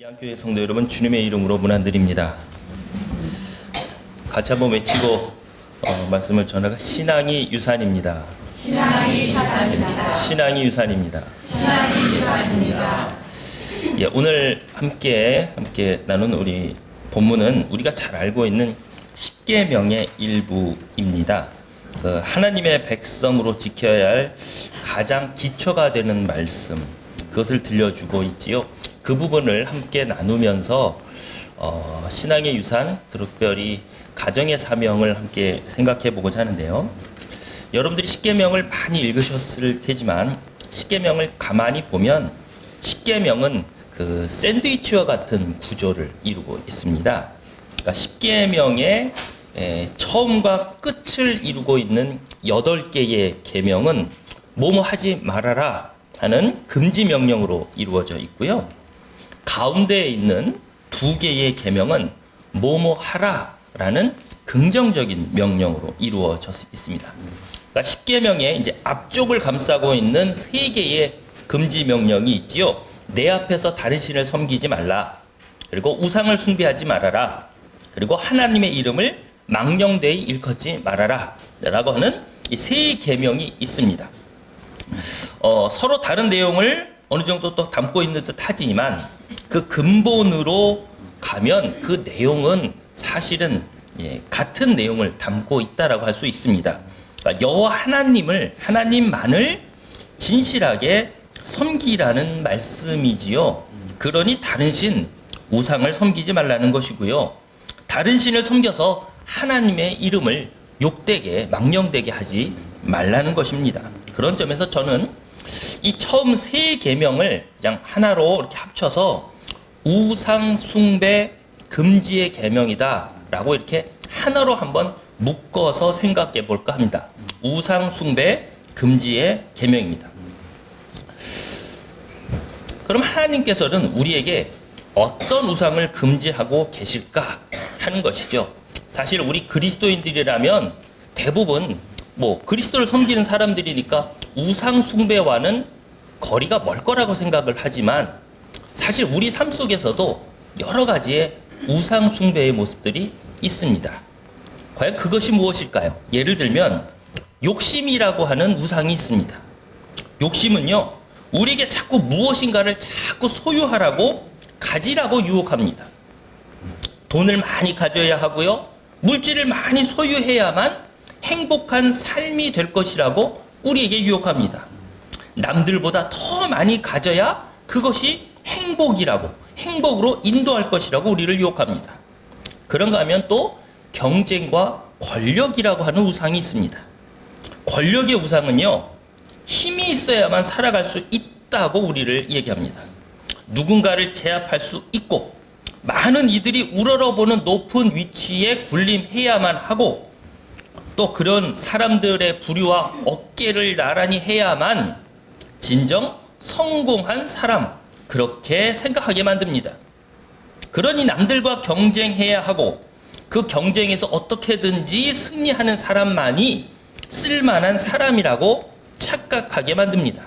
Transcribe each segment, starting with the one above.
이안교회 성도 여러분, 주님의 이름으로 문안드립니다. 같이 한번 외치고 말씀을 전하가 신앙이 유산입니다. 신앙이 유산입니다. 신앙이 유산입니다. 신앙이 유산입니다. 예, 오늘 함께 나눈 우리 본문은 우리가 잘 알고 있는 십계명의 일부입니다. 하나님의 백성으로 지켜야 할 가장 기초가 되는 말씀, 그것을 들려주고 있지요. 그 부분을 함께 나누면서 신앙의 유산, 특별히 가정의 사명을 함께 생각해 보고자 하는데요. 여러분들이 십계명을 많이 읽으셨을 테지만 십계명을 가만히 보면 십계명은 그 샌드위치와 같은 구조를 이루고 있습니다. 그러니까 십계명의 처음과 끝을 이루고 있는 8개의 계명은 뭐뭐 하지 말아라 하는 금지 명령으로 이루어져 있고요. 가운데에 있는 2개의 계명은 뭐뭐 하라라는 긍정적인 명령으로 이루어져 있습니다. 그러니까 십계명의 이제 앞쪽을 감싸고 있는 3개의 금지 명령이 있지요. 내 앞에서 다른 신을 섬기지 말라. 그리고 우상을 숭배하지 말아라. 그리고 하나님의 이름을 망령되이 일컫지 말아라. 라고 하는 이 3계명이 있습니다. 서로 다른 내용을 어느 정도 또 담고 있는 듯 하지만 그 근본으로 가면 그 내용은 사실은 같은 내용을 담고 있다라고 할 수 있습니다. 그러니까 여호와 하나님만을 진실하게 섬기라는 말씀이지요. 그러니 다른 신, 우상을 섬기지 말라는 것이고요. 다른 신을 섬겨서 하나님의 이름을 욕되게, 망령되게 하지 말라는 것입니다. 그런 점에서 저는 이 처음 3계명을 그냥 하나로 이렇게 합쳐서 우상 숭배 금지의 계명이다 라고 이렇게 하나로 한번 묶어서 생각해 볼까 합니다. 우상 숭배 금지의 계명입니다. 그럼 하나님께서는 우리에게 어떤 우상을 금지하고 계실까 하는 것이죠. 사실 우리 그리스도인들이라면 대부분 그리스도를 섬기는 사람들이니까 우상 숭배와는 거리가 멀 거라고 생각을 하지만 사실 우리 삶 속에서도 여러 가지의 우상 숭배의 모습들이 있습니다. 과연 그것이 무엇일까요? 예를 들면 욕심이라고 하는 우상이 있습니다. 욕심은요, 우리에게 자꾸 무엇인가를 자꾸 소유하라고, 가지라고 유혹합니다. 돈을 많이 가져야 하고요, 물질을 많이 소유해야만 행복한 삶이 될 것이라고 우리에게 유혹합니다. 남들보다 더 많이 가져야 그것이 행복으로 인도할 것이라고 우리를 유혹합니다. 그런가 하면 또 경쟁과 권력이라고 하는 우상이 있습니다. 권력의 우상은요, 힘이 있어야만 살아갈 수 있다고 우리를 얘기합니다. 누군가를 제압할 수 있고 많은 이들이 우러러보는 높은 위치에 군림해야만 하고 또 그런 사람들의 부류와 어깨를 나란히 해야만 진정 성공한 사람, 그렇게 생각하게 만듭니다. 그러니 남들과 경쟁해야 하고 그 경쟁에서 어떻게든지 승리하는 사람만이 쓸만한 사람이라고 착각하게 만듭니다.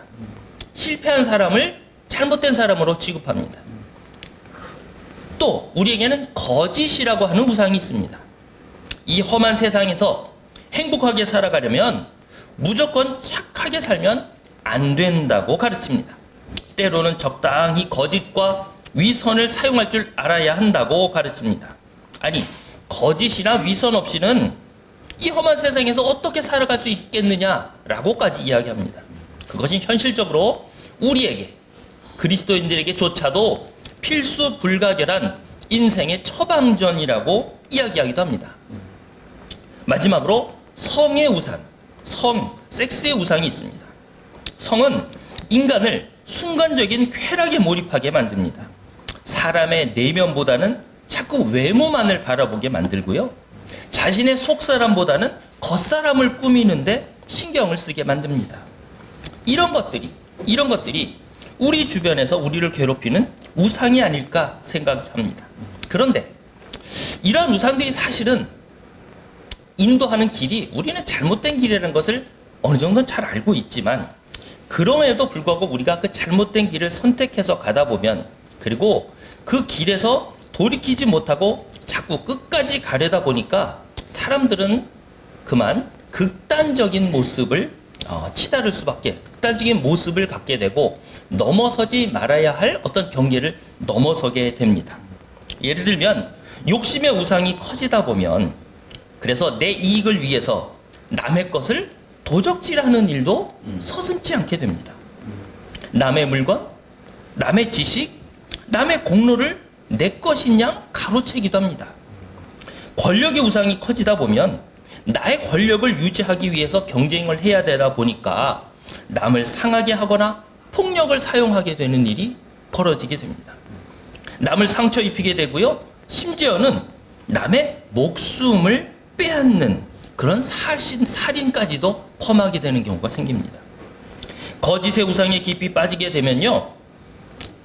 실패한 사람을 잘못된 사람으로 취급합니다. 또 우리에게는 거짓이라고 하는 우상이 있습니다. 이 험한 세상에서 행복하게 살아가려면 무조건 착하게 살면 안 된다고 가르칩니다. 때로는 적당히 거짓과 위선을 사용할 줄 알아야 한다고 가르칩니다. 아니, 거짓이나 위선 없이는 이 험한 세상에서 어떻게 살아갈 수 있겠느냐라고까지 이야기합니다. 그것이 현실적으로 우리에게, 그리스도인들에게조차도 필수 불가결한 인생의 처방전이라고 이야기하기도 합니다. 마지막으로 성의 우상, 섹스의 우상이 있습니다. 성은 인간을 순간적인 쾌락에 몰입하게 만듭니다. 사람의 내면보다는 자꾸 외모만을 바라보게 만들고요. 자신의 속사람보다는 겉사람을 꾸미는데 신경을 쓰게 만듭니다. 이런 것들이 우리 주변에서 우리를 괴롭히는 우상이 아닐까 생각합니다. 그런데 이러한 우상들이 사실은 인도하는 길이 우리는 잘못된 길이라는 것을 어느 정도는 잘 알고 있지만 그럼에도 불구하고 우리가 그 잘못된 길을 선택해서 가다 보면, 그리고 그 길에서 돌이키지 못하고 자꾸 끝까지 가려다 보니까 사람들은 그만 극단적인 모습을 치달을 수밖에, 극단적인 모습을 갖게 되고 넘어서지 말아야 할 어떤 경계를 넘어서게 됩니다. 예를 들면 욕심의 우상이 커지다 보면, 그래서 내 이익을 위해서 남의 것을 도적질하는 일도 서슴지 않게 됩니다. 남의 물건, 남의 지식, 남의 공로를 내 것인 양 가로채기도 합니다. 권력의 우상이 커지다 보면 나의 권력을 유지하기 위해서 경쟁을 해야 되다 보니까 남을 상하게 하거나 폭력을 사용하게 되는 일이 벌어지게 됩니다. 남을 상처 입히게 되고요. 심지어는 남의 목숨을 빼앗는 그런 살인까지도 범하게 되는 경우가 생깁니다. 거짓의 우상에 깊이 빠지게 되면요,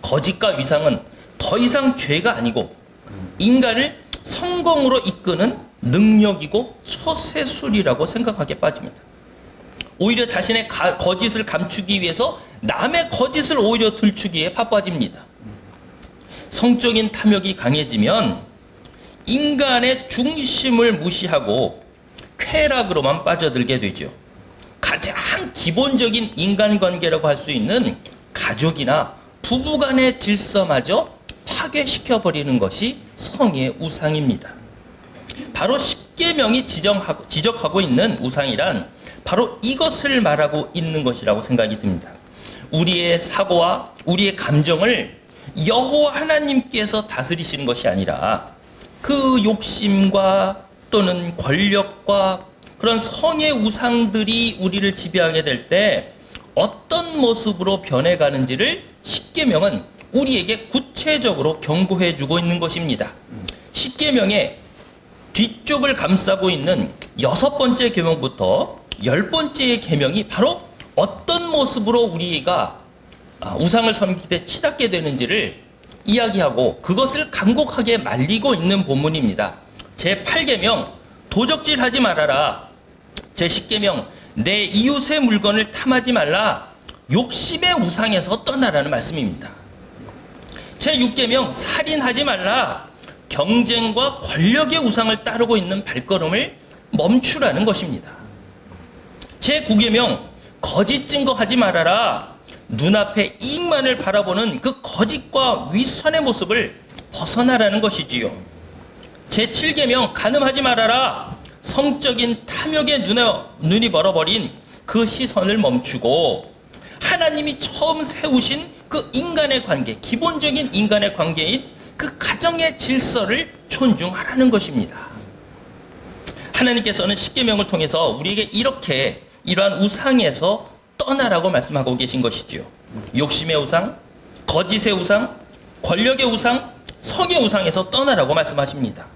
거짓과 위상은 더 이상 죄가 아니고 인간을 성공으로 이끄는 능력이고 처세술이라고 생각하게 빠집니다. 오히려 자신의 거짓을 감추기 위해서 남의 거짓을 오히려 들추기에 바빠집니다. 성적인 탐욕이 강해지면 인간의 중심을 무시하고 쾌락으로만 빠져들게 되죠. 가장 기본적인 인간관계라고 할 수 있는 가족이나 부부간의 질서마저 파괴시켜버리는 것이 성의 우상입니다. 바로 십계명이 지적하고 있는 우상이란 바로 이것을 말하고 있는 것이라고 생각이 듭니다. 우리의 사고와 우리의 감정을 여호와 하나님께서 다스리시는 것이 아니라 그 욕심과 또는 권력과 그런 성의 우상들이 우리를 지배하게 될 때 어떤 모습으로 변해가는지를 십계명은 우리에게 구체적으로 경고해 주고 있는 것입니다. 십계명의 뒤쪽을 감싸고 있는 6번째 계명부터 10번째 계명이 바로 어떤 모습으로 우리가 우상을 섬길 때 치닫게 되는지를 이야기하고 그것을 간곡하게 말리고 있는 본문입니다. 제8계명 도적질하지 말아라. 제10계명 내 이웃의 물건을 탐하지 말라. 욕심의 우상에서 떠나라는 말씀입니다. 제6계명 살인하지 말라. 경쟁과 권력의 우상을 따르고 있는 발걸음을 멈추라는 것입니다. 제9계명 거짓 증거하지 말아라. 눈앞에 이익만을 바라보는 그 거짓과 위선의 모습을 벗어나라는 것이지요. 제7계명 간음하지 말아라. 성적인 탐욕에 눈이 멀어버린 그 시선을 멈추고 하나님이 처음 세우신 그 인간의 관계, 기본적인 인간의 관계인 그 가정의 질서를 존중하라는 것입니다. 하나님께서는 십계명을 통해서 우리에게 이렇게 이러한 우상에서 떠나라고 말씀하고 계신 것이지요. 욕심의 우상, 거짓의 우상, 권력의 우상, 성의 우상에서 떠나라고 말씀하십니다.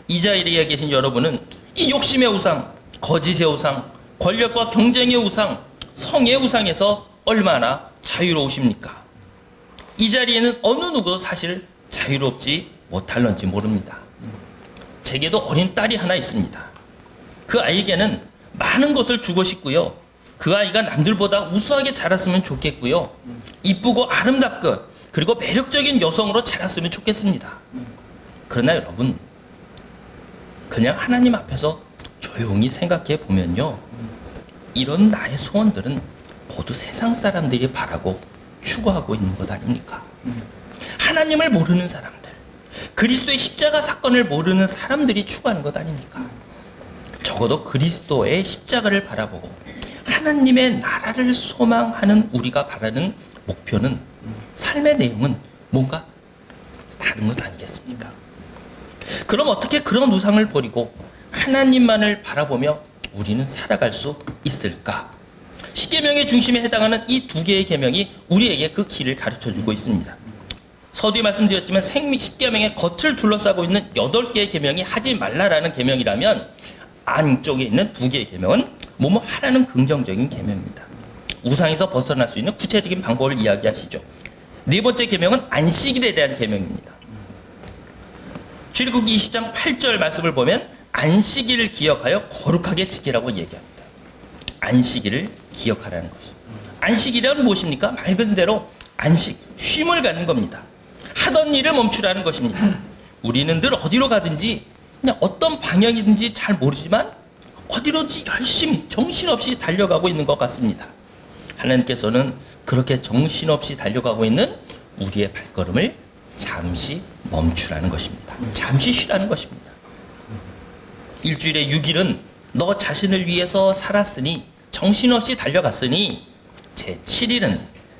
이 자리에 계신 여러분은 이 욕심의 우상, 거짓의 우상, 권력과 경쟁의 우상, 성의 우상에서 얼마나 자유로우십니까? 이 자리에는 어느 누구도 사실 자유롭지 못할런지 모릅니다. 제게도 어린 딸이 하나 있습니다. 그 아이에게는 많은 것을 주고 싶고요. 그 아이가 남들보다 우수하게 자랐으면 좋겠고요. 이쁘고 아름답고 그리고 매력적인 여성으로 자랐으면 좋겠습니다. 그러나 여러분, 그냥 하나님 앞에서 조용히 생각해 보면요, 이런 나의 소원들은 모두 세상 사람들이 바라고 추구하고 있는 것 아닙니까? 하나님을 모르는 사람들, 그리스도의 십자가 사건을 모르는 사람들이 추구하는 것 아닙니까? 적어도 그리스도의 십자가를 바라보고 하나님의 나라를 소망하는 우리가 바라는 목표는, 삶의 내용은 뭔가 다른 것 아니겠습니까? 그럼 어떻게 그런 우상을 버리고 하나님만을 바라보며 우리는 살아갈 수 있을까? 십계명의 중심에 해당하는 이 두 개의 계명이 우리에게 그 길을 가르쳐주고 있습니다. 서두에 말씀드렸지만 십계명의 겉을 둘러싸고 있는 8개의 계명이 하지 말라라는 계명이라면 안쪽에 있는 2개의 계명은 뭐뭐 하라는 긍정적인 계명입니다. 우상에서 벗어날 수 있는 구체적인 방법을 이야기하시죠. 4번째 계명은 안식일에 대한 계명입니다. 출애굽기 20장 8절 말씀을 보면 안식일을 기억하여 거룩하게 지키라고 얘기합니다. 안식일을 기억하라는 것입니다. 안식일은 무엇입니까? 말 그대로 안식, 쉼을 갖는 겁니다. 하던 일을 멈추라는 것입니다. 우리는 늘 어디로 가든지 그냥 어떤 방향이든지 잘 모르지만 어디로든지 열심히 정신없이 달려가고 있는 것 같습니다. 하나님께서는 그렇게 정신없이 달려가고 있는 우리의 발걸음을 잠시 멈추라는 것입니다. 잠시 쉬라는 것입니다. 일주일에 6일은 너 자신을 위해서 살았으니, 정신없이 달려갔으니 제 7일은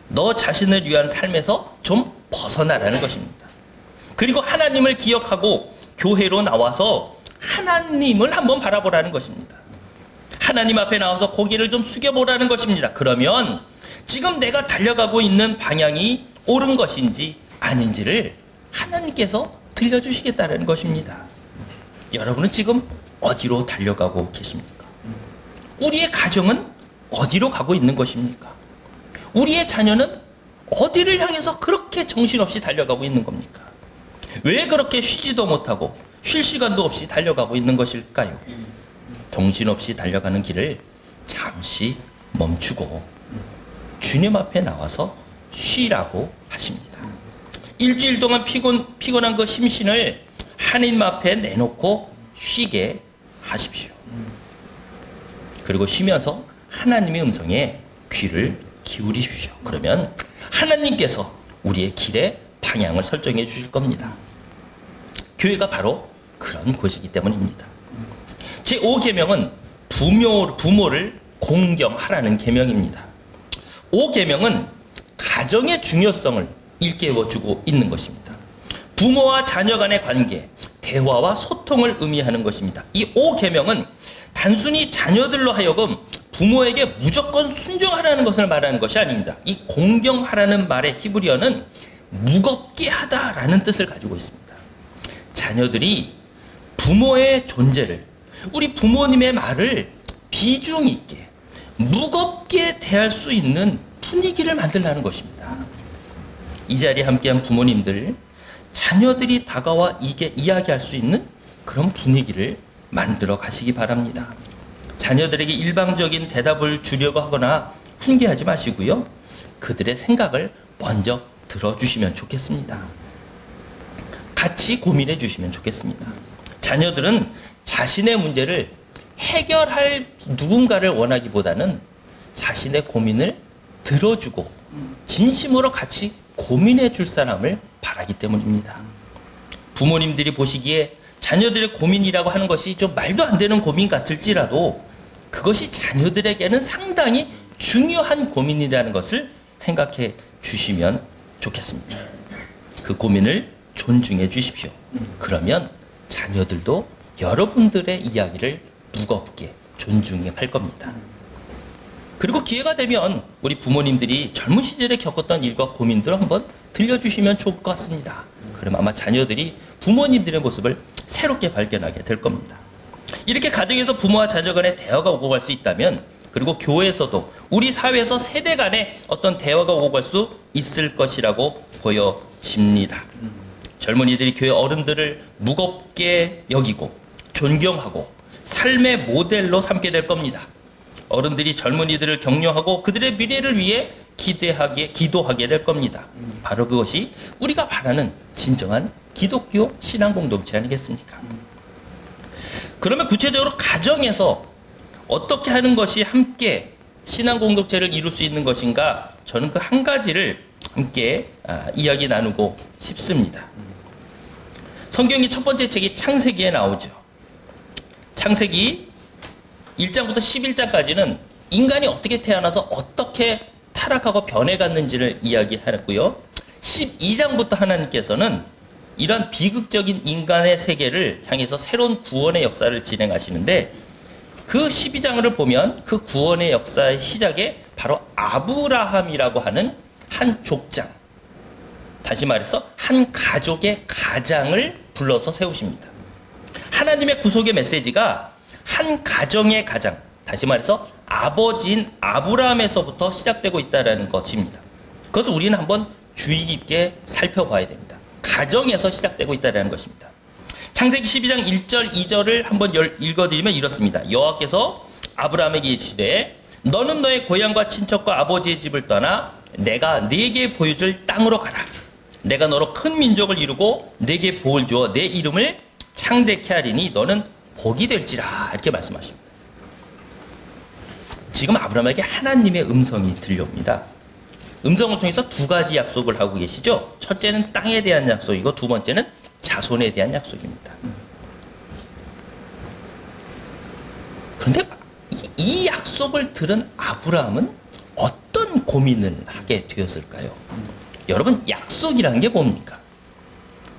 너 자신을 위한 삶에서 좀 벗어나라는 것입니다. 그리고 하나님을 기억하고 교회로 나와서 하나님을 한번 바라보라는 것입니다. 하나님 앞에 나와서 고개를 좀 숙여보라는 것입니다. 그러면 지금 내가 달려가고 있는 방향이 옳은 것인지 아닌지를 하나님께서 들려주시겠다는 것입니다. 여러분은 지금 어디로 달려가고 계십니까? 우리의 가정은 어디로 가고 있는 것입니까? 우리의 자녀는 어디를 향해서 그렇게 정신없이 달려가고 있는 겁니까? 왜 그렇게 쉬지도 못하고 쉴 시간도 없이 달려가고 있는 것일까요? 정신없이 달려가는 길을 잠시 멈추고 주님 앞에 나와서 쉬라고 하십니다. 일주일 동안 피곤한 그 심신을 하나님 앞에 내놓고 쉬게 하십시오. 그리고 쉬면서 하나님의 음성에 귀를 기울이십시오. 그러면 하나님께서 우리의 길의 방향을 설정해 주실 겁니다. 교회가 바로 그런 곳이기 때문입니다. 제5계명은 부모를 공경하라는 계명입니다. 5계명은 가정의 중요성을 일깨워주고 있는 것입니다. 부모와 자녀 간의 관계, 대화와 소통을 의미하는 것입니다. 이 5계명은 단순히 자녀들로 하여금 부모에게 무조건 순종하라는 것을 말하는 것이 아닙니다. 이 공경하라는 말의 히브리어는 무겁게 하다라는 뜻을 가지고 있습니다. 자녀들이 부모의 존재를, 우리 부모님의 말을 비중 있게 무겁게 대할 수 있는 분위기를 만들라는 것입니다. 이 자리에 함께한 부모님들, 자녀들이 다가와 이야기할 수 있는 그런 분위기를 만들어 가시기 바랍니다. 자녀들에게 일방적인 대답을 주려고 하거나 훈계하지 마시고요. 그들의 생각을 먼저 들어주시면 좋겠습니다. 같이 고민해 주시면 좋겠습니다. 자녀들은 자신의 문제를 해결할 누군가를 원하기보다는 자신의 고민을 들어주고 진심으로 같이 고민해 줄 사람을 바라기 때문입니다. 부모님들이 보시기에 자녀들의 고민이라고 하는 것이 좀 말도 안 되는 고민 같을지라도 그것이 자녀들에게는 상당히 중요한 고민이라는 것을 생각해 주시면 좋겠습니다. 그 고민을 존중해 주십시오. 그러면 자녀들도 여러분들의 이야기를 무겁게 존중할 겁니다. 그리고 기회가 되면 우리 부모님들이 젊은 시절에 겪었던 일과 고민들을 한번 들려주시면 좋을 것 같습니다. 그럼 아마 자녀들이 부모님들의 모습을 새롭게 발견하게 될 겁니다. 이렇게 가정에서 부모와 자녀 간의 대화가 오고 갈 수 있다면, 그리고 교회에서도 우리 사회에서 세대 간의 어떤 대화가 오고 갈 수 있을 것이라고 보여집니다. 젊은이들이 교회 어른들을 무겁게 여기고 존경하고 삶의 모델로 삼게 될 겁니다. 어른들이 젊은이들을 격려하고 그들의 미래를 위해 기도하게 될 겁니다. 바로 그것이 우리가 바라는 진정한 기독교 신앙 공동체 아니겠습니까? 그러면 구체적으로 가정에서 어떻게 하는 것이 함께 신앙 공동체를 이룰 수 있는 것인가? 저는 그 한 가지를 함께 이야기 나누고 싶습니다. 성경의 첫 번째 책이 창세기에 나오죠. 창세기 1장부터 11장까지는 인간이 어떻게 태어나서 어떻게 타락하고 변해갔는지를 이야기하였고요. 12장부터 하나님께서는 이런 비극적인 인간의 세계를 향해서 새로운 구원의 역사를 진행하시는데, 그 12장을 보면 그 구원의 역사의 시작에 바로 아브라함이라고 하는 한 족장, 다시 말해서 한 가족의 가장을 불러서 세우십니다. 하나님의 구속의 메시지가 한 가정의 가장, 다시 말해서 아버지인 아브라함에서부터 시작되고 있다는 것입니다. 그것을 우리는 한번 주의 깊게 살펴봐야 됩니다. 가정에서 시작되고 있다는 것입니다. 창세기 12장 1절 2절을 한번 읽어드리면 이렇습니다. 여호와께서 아브라함에게 이르시되 너는 너의 고향과 친척과 아버지의 집을 떠나 내가 네게 보여줄 땅으로 가라. 내가 너로 큰 민족을 이루고 내게 복을 주어 내 이름을 창대케 하리니 너는 복이 될지라. 이렇게 말씀하십니다. 지금 아브라함에게 하나님의 음성이 들려옵니다. 음성을 통해서 두 가지 약속을 하고 계시죠. 첫째는 땅에 대한 약속이고 두 번째는 자손에 대한 약속입니다. 그런데 이 약속을 들은 아브라함은 어떤 고민을 하게 되었을까요? 여러분, 약속이라는 게 뭡니까?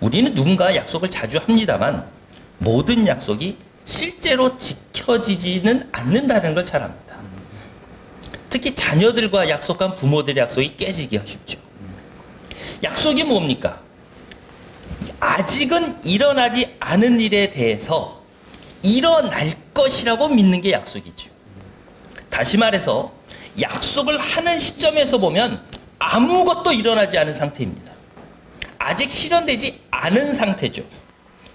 우리는 누군가 약속을 자주 합니다만 모든 약속이 실제로 지켜지지는 않는다는 걸 잘 압니다. 특히 자녀들과 약속한 부모들의 약속이 깨지기가 쉽죠. 약속이 뭡니까? 아직은 일어나지 않은 일에 대해서 일어날 것이라고 믿는 게 약속이죠. 다시 말해서 약속을 하는 시점에서 보면 아무것도 일어나지 않은 상태입니다. 아직 실현되지 않은 상태죠.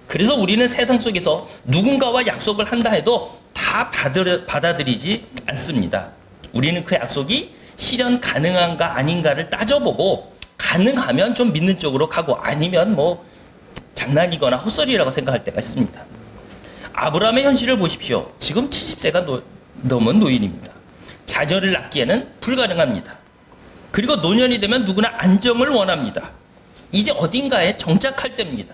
그래서 우리는 세상 속에서 누군가와 약속을 한다 해도 다 받아들이지 않습니다. 우리는 그 약속이 실현 가능한가 아닌가를 따져보고 가능하면 좀 믿는 쪽으로 가고 아니면 뭐 장난이거나 헛소리라고 생각할 때가 있습니다. 아브라함의 현실을 보십시오. 지금 70세가 넘은 노인입니다. 자녀를 낳기에는 불가능합니다. 그리고 노년이 되면 누구나 안정을 원합니다. 이제 어딘가에 정착할 때입니다.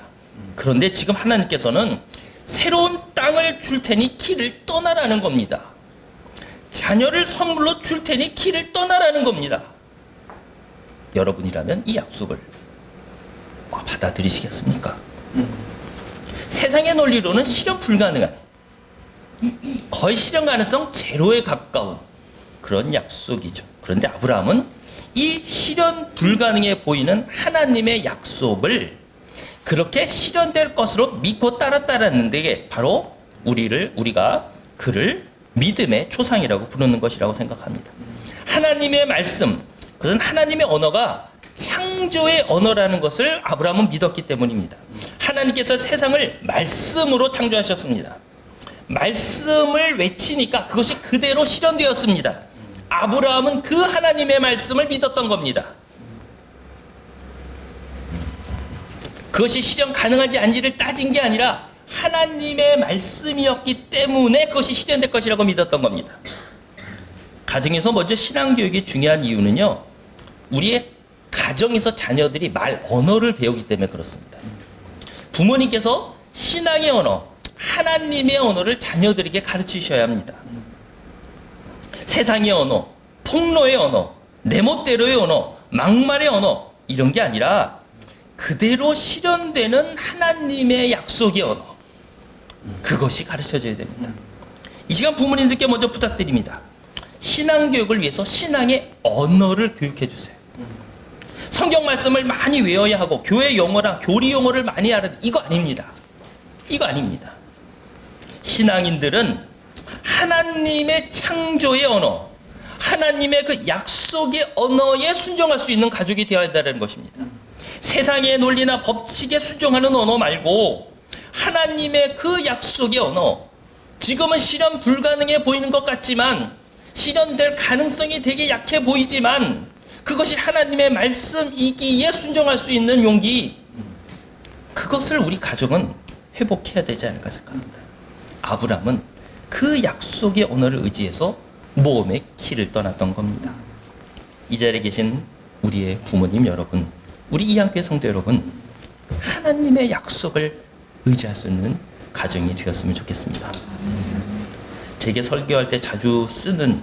그런데 지금 하나님께서는 새로운 땅을 줄 테니 길을 떠나라는 겁니다. 자녀를 선물로 줄 테니 길을 떠나라는 겁니다. 여러분이라면 이 약속을 받아들이시겠습니까? 세상의 논리로는 실현 불가능한, 거의 실현 가능성 제로에 가까운 그런 약속이죠. 그런데 아브라함은 이 실현 불가능해 보이는 하나님의 약속을 그렇게 실현될 것으로 믿고 따랐다라는데 바로 우리가 그를 믿음의 초상이라고 부르는 것이라고 생각합니다. 하나님의 말씀, 그것은 하나님의 언어가 창조의 언어라는 것을 아브라함은 믿었기 때문입니다. 하나님께서 세상을 말씀으로 창조하셨습니다. 말씀을 외치니까 그것이 그대로 실현되었습니다. 아브라함은 그 하나님의 말씀을 믿었던 겁니다. 그것이 실현 가능한지 아닌지를 따진 게 아니라 하나님의 말씀이었기 때문에 그것이 실현될 것이라고 믿었던 겁니다. 가정에서 먼저 신앙교육이 중요한 이유는요, 우리의 가정에서 자녀들이 말 언어를 배우기 때문에 그렇습니다. 부모님께서 신앙의 언어, 하나님의 언어를 자녀들에게 가르치셔야 합니다. 세상의 언어, 폭로의 언어, 내 멋대로의 언어, 막말의 언어, 이런 게 아니라 그대로 실현되는 하나님의 약속의 언어, 그것이 가르쳐져야 됩니다. 이 시간 부모님들께 먼저 부탁드립니다. 신앙교육을 위해서 신앙의 언어를 교육해 주세요. 성경 말씀을 많이 외워야 하고 교회 용어랑 교리 용어를 많이 알아야, 이거 아닙니다. 이거 아닙니다. 신앙인들은 하나님의 창조의 언어, 하나님의 그 약속의 언어에 순종할 수 있는 가족이 되어야 한다는 것입니다. 세상의 논리나 법칙에 순종하는 언어 말고 하나님의 그 약속의 언어, 지금은 실현 불가능해 보이는 것 같지만 실현될 가능성이 되게 약해 보이지만 그것이 하나님의 말씀이기에 순종할 수 있는 용기, 그것을 우리 가족은 회복해야 되지 않을까 생각합니다. 아브라함은 그 약속의 언어를 의지해서 모험의 길을 떠났던 겁니다. 이 자리에 계신 우리의 부모님 여러분, 우리 이양교회 성도 여러분, 하나님의 약속을 의지할 수 있는 가정이 되었으면 좋겠습니다. 제게 설교할 때 자주 쓰는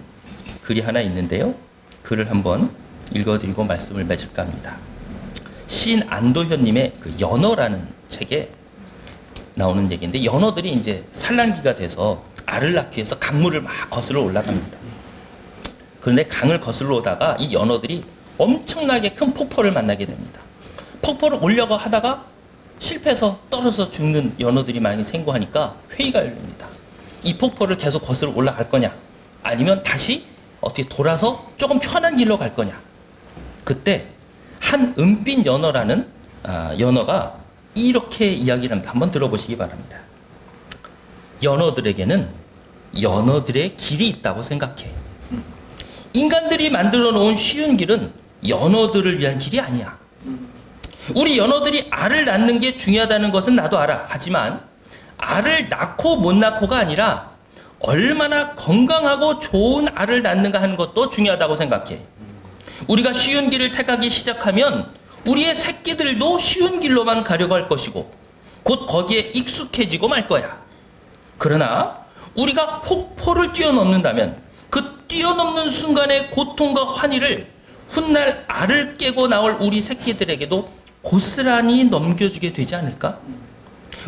글이 하나 있는데요. 글을 한번 읽어드리고 말씀을 맺을까 합니다. 시인 안도현님의 그 연어라는 책에 나오는 얘기인데, 연어들이 이제 산란기가 돼서 알을 낳기 위해서 강물을 막 거슬러 올라갑니다. 그런데 강을 거슬러 오다가 이 연어들이 엄청나게 큰 폭포를 만나게 됩니다. 폭포를 오려고 하다가 실패해서 떨어져 죽는 연어들이 많이 생고하니까 회의가 열립니다. 이 폭포를 계속 거슬러 올라갈 거냐, 아니면 다시 어떻게 돌아서 조금 편한 길로 갈 거냐. 그때 한 은빛 연어라는 연어가 이렇게 이야기를 합니다. 한번 들어보시기 바랍니다. 연어들에게는 연어들의 길이 있다고 생각해. 인간들이 만들어 놓은 쉬운 길은 연어들을 위한 길이 아니야. 우리 연어들이 알을 낳는 게 중요하다는 것은 나도 알아. 하지만 알을 낳고 못 낳고가 아니라 얼마나 건강하고 좋은 알을 낳는가 하는 것도 중요하다고 생각해. 우리가 쉬운 길을 택하기 시작하면 우리의 새끼들도 쉬운 길로만 가려고 할 것이고 곧 거기에 익숙해지고 말 거야. 그러나 우리가 폭포를 뛰어넘는다면 그 뛰어넘는 순간의 고통과 환희를 훗날 알을 깨고 나올 우리 새끼들에게도 고스란히 넘겨주게 되지 않을까?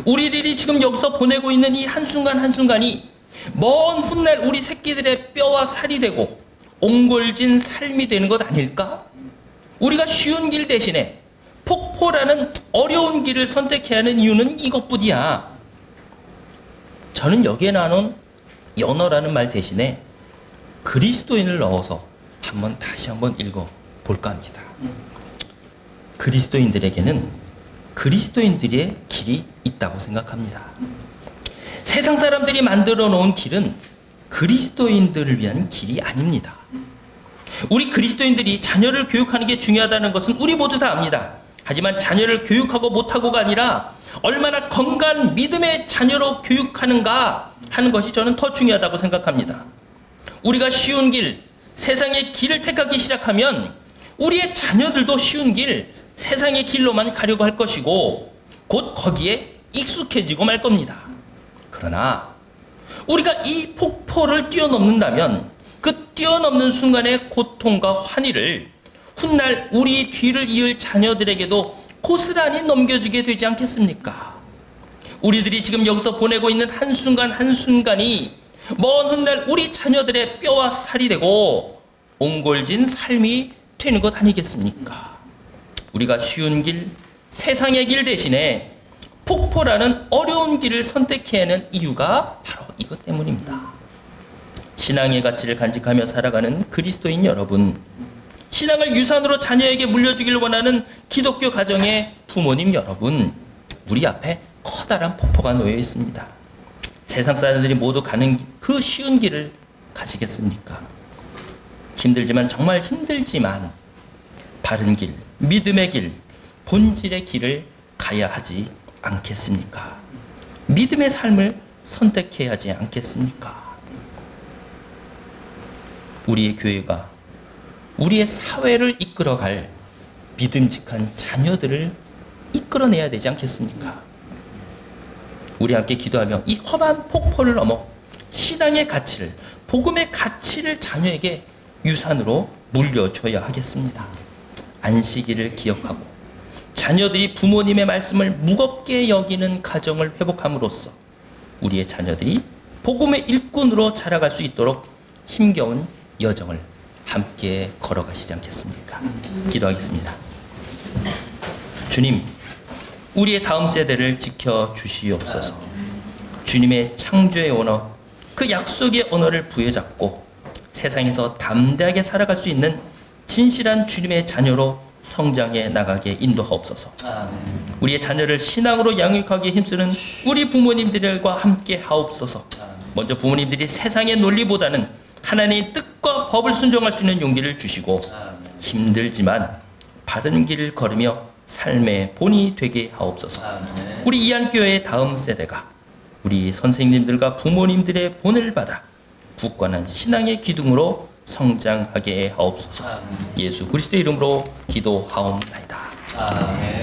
우리들이 지금 여기서 보내고 있는 이 한순간 한순간이 먼 훗날 우리 새끼들의 뼈와 살이 되고 옹골진 삶이 되는 것 아닐까? 우리가 쉬운 길 대신에 폭포라는 어려운 길을 선택해야 하는 이유는 이것뿐이야. 저는 여기에 나눈 연어라는 말 대신에 그리스도인을 넣어서 다시 한번 읽어볼까 합니다. 그리스도인들에게는 그리스도인들의 길이 있다고 생각합니다. 세상 사람들이 만들어 놓은 길은 그리스도인들을 위한 길이 아닙니다. 우리 그리스도인들이 자녀를 교육하는 게 중요하다는 것은 우리 모두 다 압니다. 하지만 자녀를 교육하고 못하고가 아니라 얼마나 건강한 믿음의 자녀로 교육하는가 하는 것이 저는 더 중요하다고 생각합니다. 우리가 쉬운 길, 세상의 길을 택하기 시작하면 우리의 자녀들도 쉬운 길, 세상의 길로만 가려고 할 것이고 곧 거기에 익숙해지고 말 겁니다. 그러나 우리가 이 폭포를 뛰어넘는다면 그 뛰어넘는 순간의 고통과 환희를 훗날 우리 뒤를 이을 자녀들에게도 고스란히 넘겨주게 되지 않겠습니까? 우리들이 지금 여기서 보내고 있는 한순간 한순간이 먼 훗날 우리 자녀들의 뼈와 살이 되고 옹골진 삶이 되는 것 아니겠습니까? 우리가 쉬운 길, 세상의 길 대신에 폭포라는 어려운 길을 선택해야 하는 이유가 바로 이것 때문입니다. 신앙의 가치를 간직하며 살아가는 그리스도인 여러분, 신앙을 유산으로 자녀에게 물려주길 원하는 기독교 가정의 부모님 여러분, 우리 앞에 커다란 폭포가 놓여 있습니다. 세상 사람들이 모두 가는 그 쉬운 길을 가시겠습니까? 힘들지만 정말 힘들지만 바른 길, 믿음의 길, 본질의 길을 가야 하지 않겠습니까? 믿음의 삶을 선택해야 하지 않겠습니까? 우리의 교회가 우리의 사회를 이끌어갈 믿음직한 자녀들을 이끌어내야 되지 않겠습니까? 우리 함께 기도하며 이 험한 폭포를 넘어 신앙의 가치를, 복음의 가치를 자녀에게 유산으로 물려줘야 하겠습니다. 안식일을 기억하고 자녀들이 부모님의 말씀을 무겁게 여기는 가정을 회복함으로써 우리의 자녀들이 복음의 일꾼으로 자라갈 수 있도록 힘겨운 여정을 함께 걸어가시지 않겠습니까? 기도하겠습니다. 주님, 우리의 다음 세대를 지켜주시옵소서. 주님의 창조의 언어, 그 약속의 언어를 부여잡고 세상에서 담대하게 살아갈 수 있는 진실한 주님의 자녀로 성장해 나가게 인도하옵소서. 우리의 자녀를 신앙으로 양육하기에 힘쓰는 우리 부모님들과 함께 하옵소서. 먼저 부모님들이 세상의 논리보다는 하나님의 뜻과 법을 순종할 수 있는 용기를 주시고 힘들지만 바른 길을 걸으며 삶의 본이 되게 하옵소서. 우리 이안교회의 다음 세대가 우리 선생님들과 부모님들의 본을 받아 굳건한 신앙의 기둥으로 성장하게 하옵소서. 예수 그리스도의 이름으로 기도하옵나이다. 아멘.